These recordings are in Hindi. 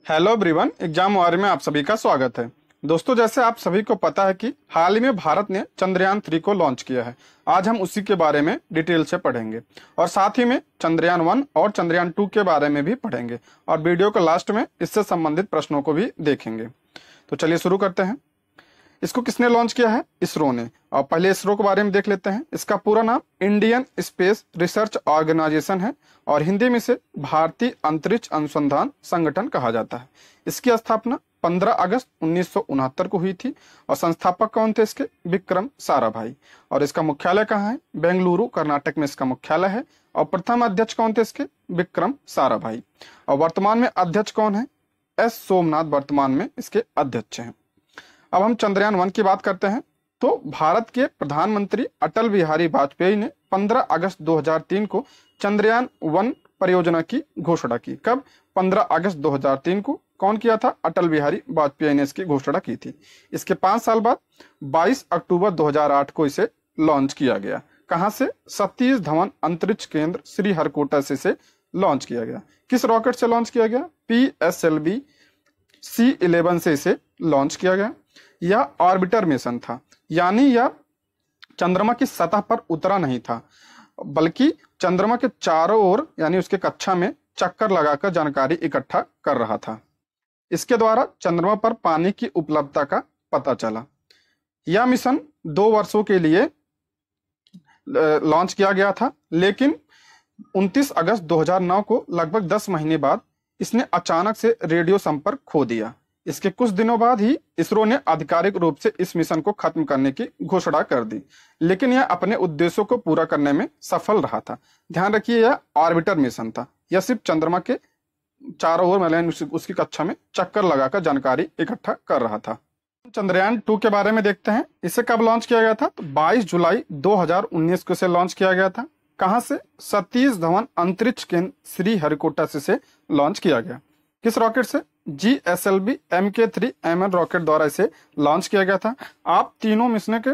हेलो एवरीवन, एग्जाम वार में आप सभी का स्वागत है। दोस्तों, जैसे आप सभी को पता है कि हाल ही में भारत ने चंद्रयान 3 को लॉन्च किया है। आज हम उसी के बारे में डिटेल से पढ़ेंगे और साथ ही में चंद्रयान 1 और चंद्रयान 2 के बारे में भी पढ़ेंगे और वीडियो के लास्ट में इससे संबंधित प्रश्नों को भी देखेंगे। तो चलिए शुरू करते हैं। इसको किसने लॉन्च किया है? इसरो ने। और पहले इसरो के बारे में देख लेते हैं। इसका पूरा नाम इंडियन स्पेस रिसर्च ऑर्गेनाइजेशन है और हिंदी में इसे भारतीय अंतरिक्ष अनुसंधान संगठन कहा जाता है। इसकी स्थापना 15 अगस्त 1969 को हुई थी और संस्थापक कौन थे इसके? विक्रम साराभाई। और इसका मुख्यालय कहाँ है? बेंगलुरु, कर्नाटक में इसका मुख्यालय है। और प्रथम अध्यक्ष कौन थे इसके? विक्रम साराभाई। और वर्तमान में अध्यक्ष कौन है? एस सोमनाथ वर्तमान में इसके अध्यक्ष हैं। अब हम चंद्रयान 1 की बात करते हैं। तो भारत के प्रधानमंत्री अटल बिहारी वाजपेयी ने 15 अगस्त 2003 को चंद्रयान 1 परियोजना की घोषणा की। कब? 15 अगस्त 2003 को। कौन किया था? अटल बिहारी वाजपेयी ने इसकी घोषणा की थी। इसके 5 साल बाद 22 अक्टूबर 2008 को इसे लॉन्च किया गया। कहां से? सतीश धवन अंतरिक्ष केंद्र श्रीहरिकोटा से इसे लॉन्च किया गया। किस रॉकेट से लॉन्च किया गया? PSLV C11 से इसे लॉन्च किया गया। यह ऑर्बिटर मिशन था, यानी यह चंद्रमा की सतह पर उतरा नहीं था, बल्कि चंद्रमा के चारों ओर यानी उसके कक्षा में चक्कर लगाकर जानकारी इकट्ठा कर रहा था। इसके द्वारा चंद्रमा पर पानी की उपलब्धता का पता चला। यह मिशन 2 वर्षों के लिए लॉन्च किया गया था, लेकिन 29 अगस्त 2009 को लगभग 10 महीने बाद इसने अचानक से रेडियो संपर्क खो दिया। इसके कुछ दिनों बाद ही इसरो ने आधिकारिक रूप से इस मिशन को खत्म करने की घोषणा कर दी, लेकिन यह अपने उद्देश्यों को पूरा करने में सफल रहा था। ध्यान रखिए, यह ऑर्बिटर मिशन था। यह सिर्फ चंद्रमा के चारों ओर मतलब उसकी कक्षा में चक्कर लगाकर जानकारी इकट्ठा कर रहा था। चंद्रयान 2 के बारे में देखते हैं। इसे कब लॉन्च किया गया था? तो 22 जुलाई 2019 को इसे लॉन्च किया गया था। कहां से? सतीश धवन अंतरिक्ष केंद्र श्रीहरिकोटा से इसे लॉन्च किया गया। किस रॉकेट से? GSLV Mk3 रॉकेट द्वारा इसे लॉन्च किया गया था। आप तीनों मिशन के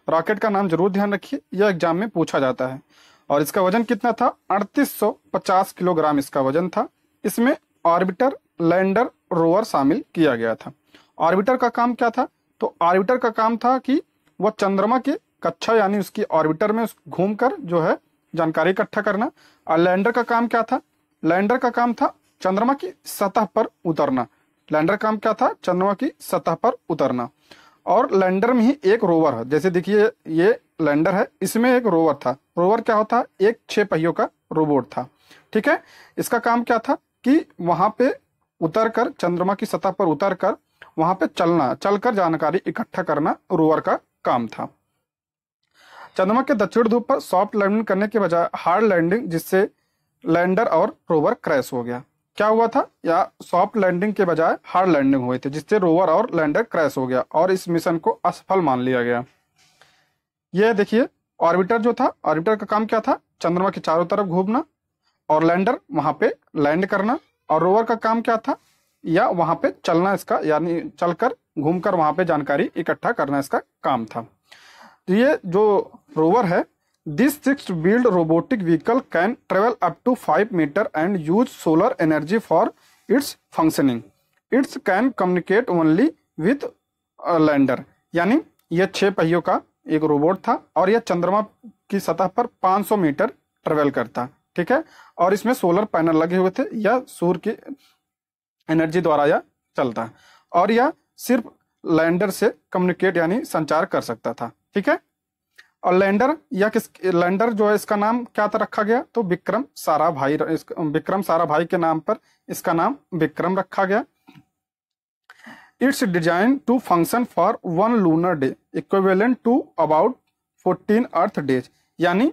रॉकेट का नाम जरूर ध्यान रखिए, यह एग्जाम में पूछा जाता है। और इसका वजन कितना था? 3850 किलोग्राम इसका वजन था। इसमें ऑर्बिटर, लैंडर, रोवर शामिल किया गया था। ऑर्बिटर का काम क्या था? तो ऑर्बिटर का काम था कि वह चंद्रमा के कक्षा यानी उसकी ऑर्बिटर में घूमकर जो है जानकारी इकट्ठा करना। और लैंडर का काम क्या था? लैंडर का काम था चंद्रमा की सतह पर उतरना। लैंडर काम क्या था? चंद्रमा की सतह पर उतरना। और लैंडर में ही एक रोवर है। जैसे देखिए, ये लैंडर है, इसमें एक रोवर था। रोवर क्या होता है? एक 6 पहियों का रोबोट था। ठीक है। इसका काम क्या था कि वहां पे उतरकर, चंद्रमा की सतह पर उतरकर वहां पे चलकर जानकारी इकट्ठा करना रोवर का काम था। चंद्रमा के दक्षिण ध्रुव पर सॉफ्ट लैंडिंग करने के बजाय हार्ड लैंडिंग, जिससे लैंडर और रोवर क्रैश हो गया। क्या हुआ था? या सॉफ्ट लैंडिंग के बजाय हार्ड लैंडिंग हुए थे, जिससे रोवर और लैंडर क्रैश हो गया और इस मिशन को असफल मान लिया गया। यह देखिए, ऑर्बिटर जो था, ऑर्बिटर का काम क्या था? चंद्रमा के चारों तरफ घूमना और लैंडर वहां पे लैंड करना। और रोवर का काम क्या था? या वहां पे चलना, इसका यानी चलकर घूमकर वहां पे जानकारी इकट्ठा करना इसका काम था। तो ये जो रोवर है, This six-wheeled robotic vehicle can travel up to 5 meters and use solar energy for its functioning. It can communicate only with a lander. यानी यह 6 पहियों का एक रोबोट था और यह चंद्रमा की सतह पर 500 मीटर ट्रेवल करता। ठीक है। और इसमें सोलर पैनल लगे हुए थे, यह सूर्य की एनर्जी द्वारा यह चलता और यह सिर्फ लैंडर से कम्युनिकेट यानी संचार कर सकता था। ठीक है। और लैंडर जो है, इसका नाम क्या था रखा गया? तो विक्रम साराभाई के नाम पर इसका नाम विक्रम रखा गया। It's design to function for 1 lunar day equivalent to about 14 earth days. यानी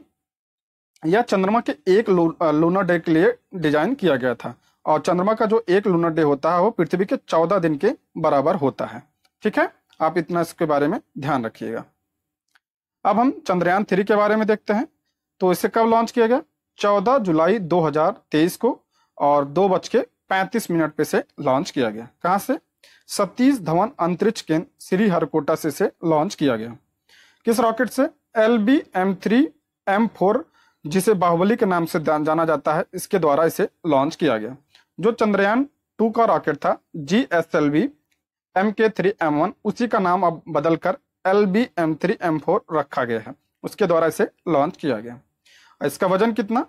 यह चंद्रमा के एक लूनर डे के लिए डिजाइन किया गया था। और चंद्रमा का जो एक लूनर डे होता है वो पृथ्वी के 14 दिन के बराबर होता है। ठीक है। आप इतना इसके बारे में ध्यान रखिएगा। अब हम चंद्रयान 3 के बारे में देखते हैं। तो इसे कब लॉन्च किया गया? 14 जुलाई 2023 को और 2:35 पे से लॉन्च किया गया। कहां से? सतीश धवन अंतरिक्ष केंद्र श्रीहरिकोटा से इसे लॉन्च किया गया। किस रॉकेट से? LBM-3M4, जिसे बाहुबली के नाम से जाना जाता है, इसके द्वारा इसे लॉन्च किया गया। जो चंद्रयान 2 का रॉकेट था GSLV Mk3M1, उसी का नाम अब बदलकर LV-M3M4 रखा गया है। उसके द्वारा इसे लॉन्च किया गया। इसका वजन कितना,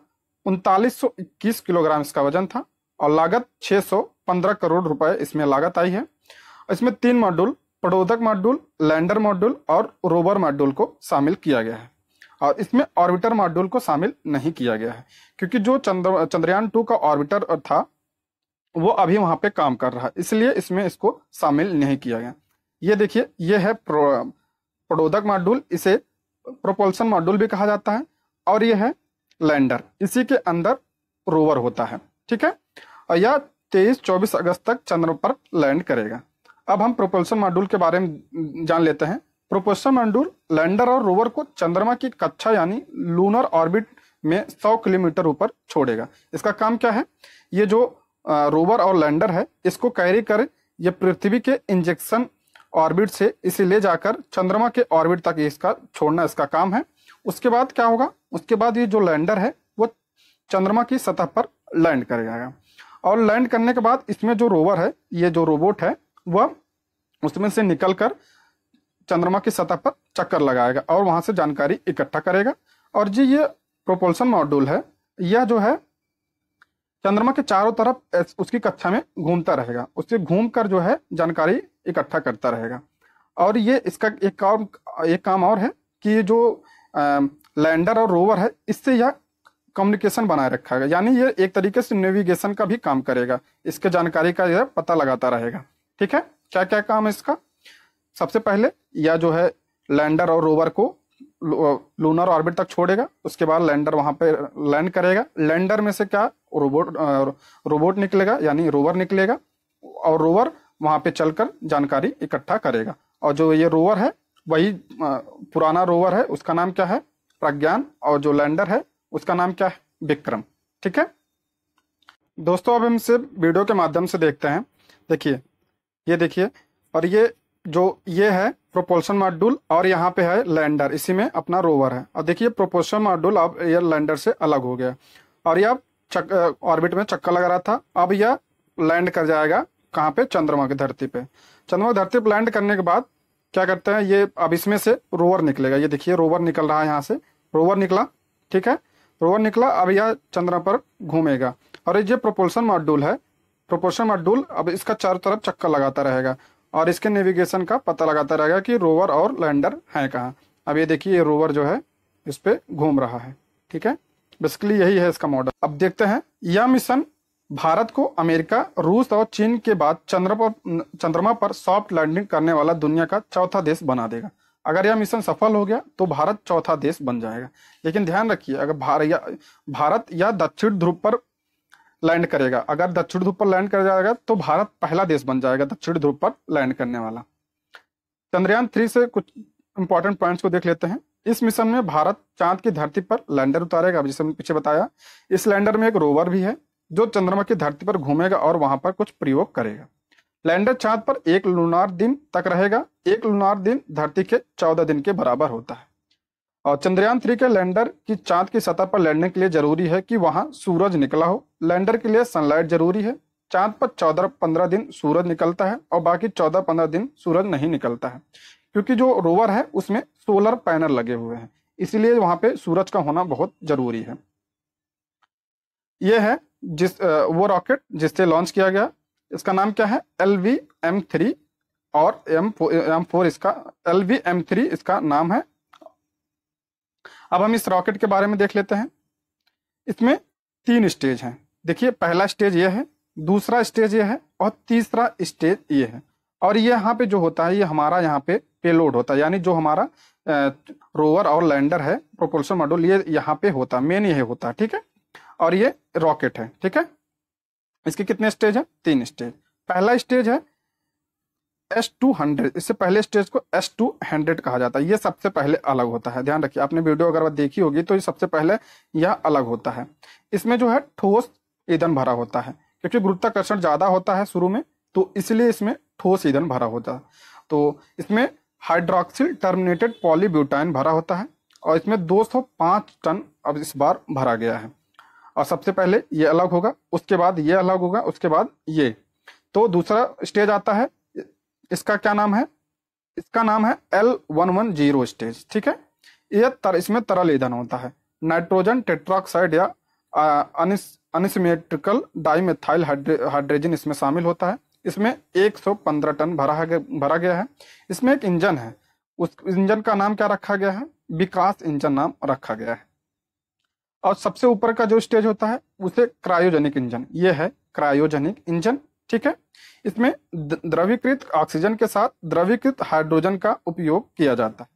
3921 किलोग्राम इसका वजन था और लागत 615 करोड़ रुपए इसमें लागत आई है। इसमें 3 मॉड्यूल, प्रबोधक मॉड्यूल, लैंडर मॉड्यूल और रोवर मॉड्यूल को शामिल किया गया है और इसमें ऑर्बिटर मॉड्यूल को शामिल नहीं किया गया है क्योंकि जो चंद्रयान 2 का ऑर्बिटर था वो अभी वहां पे काम कर रहा है, इसलिए इसमें इसको शामिल नहीं किया गया। ये देखिए, ये है प्रबोधक मॉड्यूल, इसे प्रोपल्सन मॉड्यूल भी कहा जाता है और ये है लैंडर, इसी के अंदर रोवर होता है। ठीक है, और यह 23-24 अगस्त तक चंद्रमा पर लैंड करेगा। अब हम प्रोपल्सन मॉड्यूल के बारे में जान लेते हैं। प्रोपल्सन मॉड्यूल लैंडर और रोवर को चंद्रमा की कक्षा यानी लूनर ऑर्बिट में 100 किलोमीटर ऊपर छोड़ेगा। इसका काम क्या है, ये जो रोवर और लैंडर है इसको कैरी कर ये पृथ्वी के इंजेक्शन ऑर्बिट से इसे ले जाकर चंद्रमा के ऑर्बिट तक इसका छोड़ना इसका काम है। उसके बाद क्या होगा, उसके बाद ये जो लैंडर है वो चंद्रमा की सतह पर लैंड करेगा और लैंड करने के बाद इसमें जो रोवर है, ये जो रोबोट है, वह उसमें से निकलकर चंद्रमा की सतह पर चक्कर लगाएगा और वहां से जानकारी इकट्ठा करेगा। और जी ये प्रोपल्सन मॉड्यूल है, यह जो है चंद्रमा के चारों तरफ उसकी कक्षा में घूमता रहेगा, उससे घूमकर जो है जानकारी इकट्ठा करता रहेगा। और ये इसका एक काम और है कि ये जो लैंडर और रोवर है इससे यह कम्युनिकेशन बनाए रखेगा, यानी ये एक तरीके से नेविगेशन का भी काम करेगा, इसके जानकारी का यह पता लगाता रहेगा। ठीक है, क्या क्या काम है इसका, सबसे पहले यह जो है लैंडर और रोवर को लूनर ऑर्बिट तक छोड़ेगा, उसके बाद लैंडर वहां पे लैंड करेगा। लैंडर में से क्या रोबोट निकलेगा यानी रोवर निकलेगा और रोवर वहां पे चलकर जानकारी इकट्ठा करेगा। और जो ये रोवर है वही पुराना रोवर है, उसका नाम क्या है, प्रज्ञान, और जो लैंडर है उसका नाम क्या है, विक्रम। ठीक है दोस्तों, अब हम इसे वीडियो के माध्यम से देखते हैं। देखिए, ये देखिए, और ये है प्रोपल्सन मॉड्यूल और यहाँ पे है लैंडर, इसी में अपना रोवर है। और देखिए प्रोपल्सन मॉड्यूल अब ये लैंडर से अलग हो गया और यह ऑर्बिट में चक्कर लगा रहा था, अब यह लैंड कर जाएगा कहाँ पे, चंद्रमा की धरती पे। चंद्रमा की धरती पे लैंड करने के बाद क्या करते हैं, ये अब इसमें से रोवर निकलेगा। ये देखिए रोवर निकल रहा है, यहाँ से रोवर निकला। ठीक है, रोवर निकला, अब यह चंद्रमा पर घूमेगा। और ये प्रोपल्सन मॉड्यूल है, प्रोपल्सन मॉड्यूल अब इसका चारों तरफ चक्कर लगाता रहेगा और इसके नेविगेशन का पता लगाता रहेगा कि रोवर और लैंडर हैं कहाँ। अब ये देखिए, ये रोवर जो है इस पे घूम रहा है। ठीक है, बेसिकली यही है इसका मॉडल। अब देखते हैं, यह मिशन भारत को अमेरिका, रूस और चीन के बाद चंद्रमा पर सॉफ्ट लैंडिंग करने वाला दुनिया का चौथा देश बना देगा। अगर यह मिशन सफल हो गया तो भारत चौथा देश बन जाएगा। लेकिन ध्यान रखिए, अगर भारत या दक्षिण ध्रुव पर लैंड करेगा, अगर दक्षिण ध्रुव पर लैंड कर जाएगा तो भारत पहला देश बन जाएगा दक्षिण ध्रुव पर लैंड करने वाला। चंद्रयान 3 से कुछ इंपॉर्टेंट पॉइंट्स को देख लेते हैं। इस मिशन में भारत चांद की धरती पर लैंडर उतारेगा, अब जैसे मैंने पीछे बताया। इस लैंडर में एक रोवर भी है जो चंद्रमा की धरती पर घूमेगा और वहां पर कुछ प्रयोग करेगा। लैंडर चांद पर 1 लूनार दिन तक रहेगा। 1 लूनार दिन धरती के 14 दिन के बराबर होता है। और चंद्रयान 3 के लैंडर की चांद की सतह पर लैंडिंग के लिए जरूरी है कि वहां सूरज निकला हो। लैंडर के लिए सनलाइट जरूरी है। चांद पर 14-15 दिन सूरज निकलता है और बाकी 14-15 दिन सूरज नहीं निकलता है, क्योंकि जो रोवर है उसमें सोलर पैनल लगे हुए हैं, इसलिए वहां पे सूरज का होना बहुत जरूरी है। यह है वो रॉकेट जिससे लॉन्च किया गया। इसका नाम क्या है, LV-M3 और M4 इसका LV-M3 इसका नाम है। अब हम इस रॉकेट के बारे में देख लेते हैं। इसमें 3 स्टेज हैं। देखिए, पहला स्टेज ये है, दूसरा स्टेज ये है और तीसरा स्टेज ये है। और ये यहाँ पे जो होता है, ये हमारा यहाँ पे पेलोड होता है, यानी जो हमारा रोवर और लैंडर है, प्रोपल्सन मॉड्यूल, ये यहाँ पे होता है, मेन ये होता है। ठीक है, और ये रॉकेट है। ठीक है, इसके कितने स्टेज है, 3 स्टेज। पहला स्टेज है S200, इससे पहले स्टेज को S200 कहा जाता है। ये सबसे पहले अलग होता है, ध्यान रखिए, आपने वीडियो अगर देखी होगी तो ये सबसे पहले यह अलग होता है। इसमें जो है ठोस ईंधन भरा होता है, क्योंकि गुरुत्वाकर्षण ज्यादा होता है शुरू में, तो इसलिए इसमें ठोस ईंधन भरा होता है। तो इसमें हाइड्रोक्सिल टर्मिनेटेड पॉलीब्यूटाइन भरा होता है और इसमें 205 टन अब इस बार भरा गया है। और सबसे पहले ये अलग होगा, उसके बाद ये अलग होगा, उसके बाद ये। तो दूसरा स्टेज आता है, इसका क्या नाम है, इसका नाम है L110 स्टेज, ठीक है। इसमें तरल ईंधन होता है, नाइट्रोजन टेट्राऑक्साइड या अनसिमेट्रिकल डाइमेथाइल हाइड्रोजन इसमें शामिल होता है। इसमें 115 टन भरा गया है। इसमें एक इंजन है, उस इंजन का नाम क्या रखा गया है, विकास इंजन नाम रखा गया है। और सबसे ऊपर का जो स्टेज होता है उसे क्रायोजेनिक इंजन, ये है क्रायोजेनिक इंजन, ठीक है। इसमें द्रवीकृत ऑक्सीजन के साथ द्रवीकृत हाइड्रोजन का उपयोग किया जाता है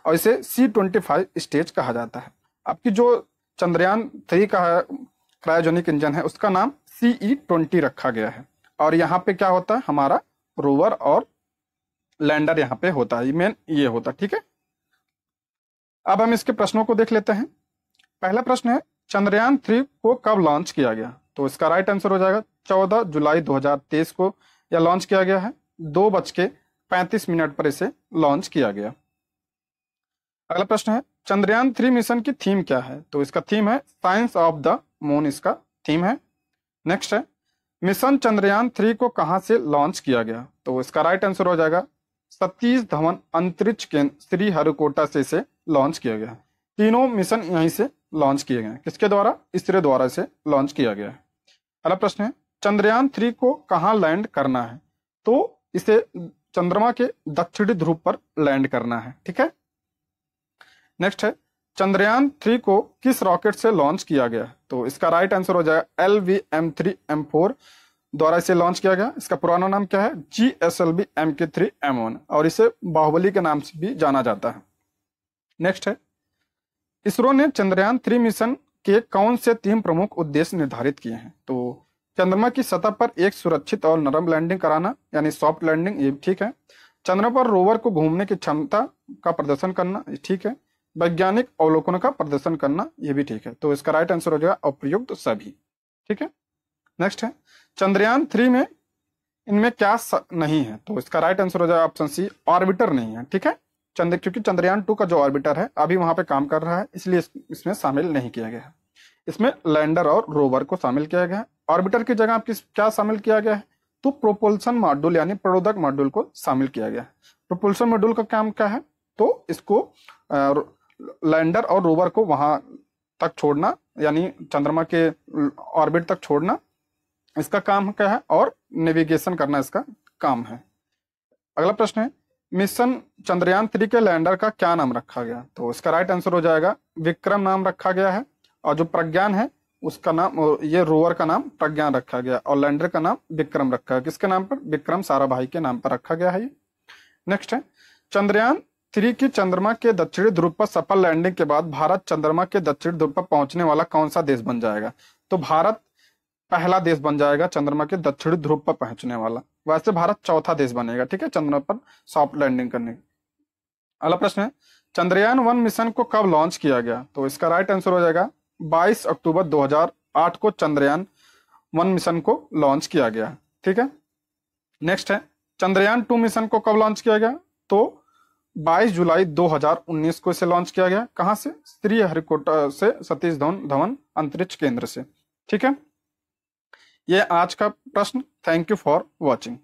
और इसे C25 स्टेज कहा जाता है। आपकी जो चंद्रयान 3 का है क्रायोजेनिक इंजन है, उसका नाम CE-20 रखा गया है। और यहाँ पे क्या होता है, हमारा रोवर और लैंडर यहाँ पे होता है, मेन ये होता है, ठीक है। अब हम इसके प्रश्नों को देख लेते हैं। पहला प्रश्न है, चंद्रयान 3 को कब लॉन्च किया गया? तो इसका राइट आंसर हो जाएगा 14 जुलाई 2023 को यह लॉन्च किया गया है। 2:35 पर इसे लॉन्च किया गया। अगला प्रश्न है, चंद्रयान 3 मिशन की थीम क्या है? तो इसका थीम है साइंस ऑफ द मून, इसका थीम है। नेक्स्ट है, मिशन चंद्रयान 3 को कहां से लॉन्च किया गया? तो इसका राइट आंसर हो जाएगा सतीश धवन अंतरिक्ष केंद्र श्रीहरिकोटा से इसे लॉन्च किया गया। तीनों मिशन यहीं से लॉन्च किए गए। किसके द्वारा? इसरो द्वारा इसे लॉन्च किया गया है। अगला प्रश्न है, चंद्रयान 3 को कहां लैंड करना है? तो इसे चंद्रमा के दक्षिणी ध्रुव पर लैंड करना है, ठीक है। नेक्स्ट है, चंद्रयान 3 को किस रॉकेट से लॉन्च किया गया? तो इसका राइट आंसर हो जाएगा LVM-3M4 द्वारा इसे लॉन्च किया गया। इसका पुराना नाम क्या है? GSLV MK3M1 और इसे बाहुबली के नाम से भी जाना जाता है। नेक्स्ट है, इसरो ने चंद्रयान 3 मिशन के कौन से 3 प्रमुख उद्देश्य निर्धारित किए हैं? तो चंद्रमा की सतह पर एक सुरक्षित और नरम लैंडिंग कराना, यानी सॉफ्ट लैंडिंग, ये ठीक है। चंद्रमा पर रोवर को घूमने की क्षमता का प्रदर्शन करना, ठीक है। वैज्ञानिक अवलोकनों का प्रदर्शन करना, ये भी ठीक है। तो इसका राइट आंसर हो जाएगा अप्रयुक्त सभी, ठीक है। नेक्स्ट है, चंद्रयान 3 में इनमें क्या नहीं है? तो इसका राइट आंसर हो जाएगा ऑप्शन सी, ऑर्बिटर नहीं है, ठीक है। क्योंकि चंद्रयान 2 का जो ऑर्बिटर है अभी वहां पे काम कर रहा है, इसलिए इसमें शामिल नहीं किया गया है। इसमें लैंडर और रोवर को शामिल किया गया है। ऑर्बिटर की जगह क्या शामिल किया गया है? तो प्रोपल्सन मॉड्यूल यानी प्रणोदक मॉड्यूल को शामिल किया गया है। प्रोपल्सन मॉड्यूल का काम क्या है? तो इसको लैंडर और रोवर को वहां तक छोड़ना, यानी चंद्रमा के ऑर्बिट तक छोड़ना, इसका काम क्या है, और नेविगेशन करना इसका काम है। अगला प्रश्न है, मिशन चंद्रयान 3 के लैंडर का क्या नाम रखा गया? तो इसका राइट आंसर हो जाएगा विक्रम नाम रखा गया है। और जो प्रज्ञान है उसका नाम, ये रोवर का नाम प्रज्ञान रखा गया और लैंडर का नाम विक्रम रखा है। किसके नाम पर? विक्रम साराभाई के नाम पर रखा गया है ये। नेक्स्ट है, चंद्रयान 3 की चंद्रमा के दक्षिणी ध्रुव पर सफल लैंडिंग के बाद भारत चंद्रमा के दक्षिणी ध्रुव पर पहुंचने वाला कौन सा देश बन जाएगा? तो भारत पहला देश बन जाएगा चंद्रमा के दक्षिणी ध्रुव पर पहुंचने वाला। वैसे भारत चौथा देश बनेगा, ठीक है, चंद्रमा पर सॉफ्ट लैंडिंग करने। अगला प्रश्न है, चंद्रयान 1 मिशन को कब लॉन्च किया गया? तो इसका राइट आंसर हो जाएगा 22 अक्टूबर 2008 को चंद्रयान 1 मिशन को लॉन्च किया गया, ठीक है। नेक्स्ट है, चंद्रयान 2 मिशन को कब लॉन्च किया गया? तो 22 जुलाई 2019 को इसे लॉन्च किया गया। कहां से? श्रीहरिकोटा से, सतीश धवन अंतरिक्ष केंद्र से, ठीक है। ये आज का प्रश्न। Thank you for watching.